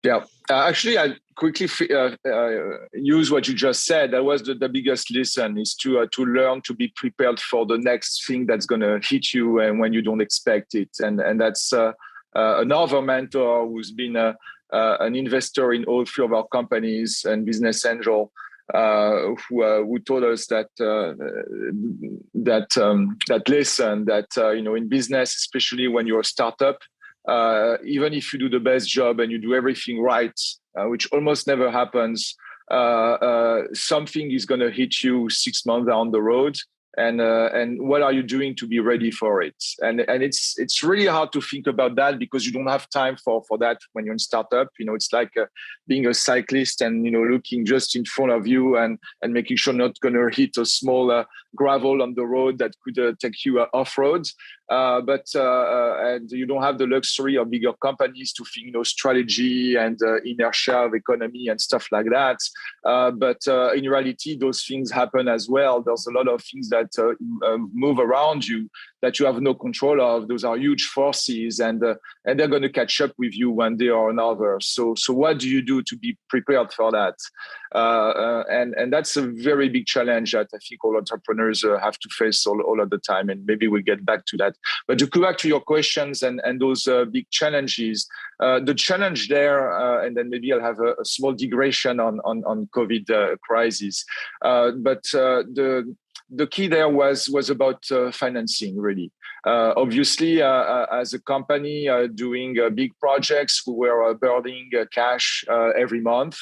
Yeah, actually, I quickly use what you just said. That was the biggest lesson is to learn to be prepared for the next thing that's going to hit you and when you don't expect it. And that's another mentor who's been an investor in all three of our companies and business angel. Who told us that lesson that in business, especially when you're a startup, even if you do the best job and you do everything right, which almost never happens, something is going to hit you 6 months down the road. And what are you doing to be ready for it? And it's really hard to think about that because you don't have time for that when you're in startup. It's like being a cyclist and looking just in front of you and making sure not going to hit a small gravel on the road that could take you off road. And you don't have the luxury of bigger companies to think strategy and inertia of economy and stuff like that. But in reality, those things happen as well. There's a lot of things that move around you that you have no control of. Those are huge forces, and they're going to catch up with you one day or another. So what do you do to be prepared for that? And that's a very big challenge that I think all entrepreneurs have to face all of the time. And maybe we'll get back to that. But to go back to your questions and those big challenges, the challenge there, and then maybe I'll have a small digression on COVID crisis. But the key there was about financing, really. Obviously, as a company doing big projects, we were burning cash every month.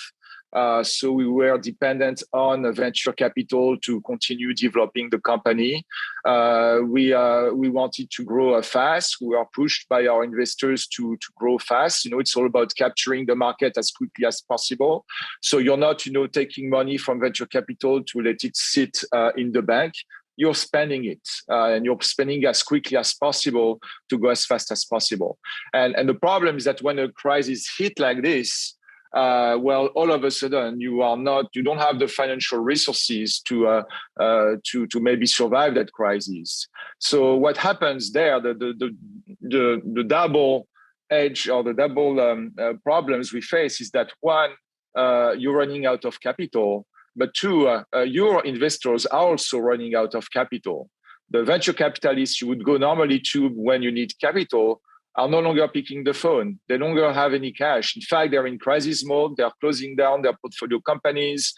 So we were dependent on venture capital to continue developing the company. We wanted to grow fast. We were pushed by our investors to grow fast. It's all about capturing the market as quickly as possible. So you're not, taking money from venture capital to let it sit in the bank. You're spending it, and you're spending as quickly as possible to go as fast as possible. And the problem is that when a crisis hit like this, all of a sudden you don't have the financial resources to maybe survive that crisis. So what happens there, the double edge or the double problems we face is that one, you're running out of capital, but two, your investors are also running out of capital. The venture capitalists you would go normally to when you need capital are no longer picking the phone. They no longer have any cash. In fact, they're in crisis mode. They're closing down their portfolio companies.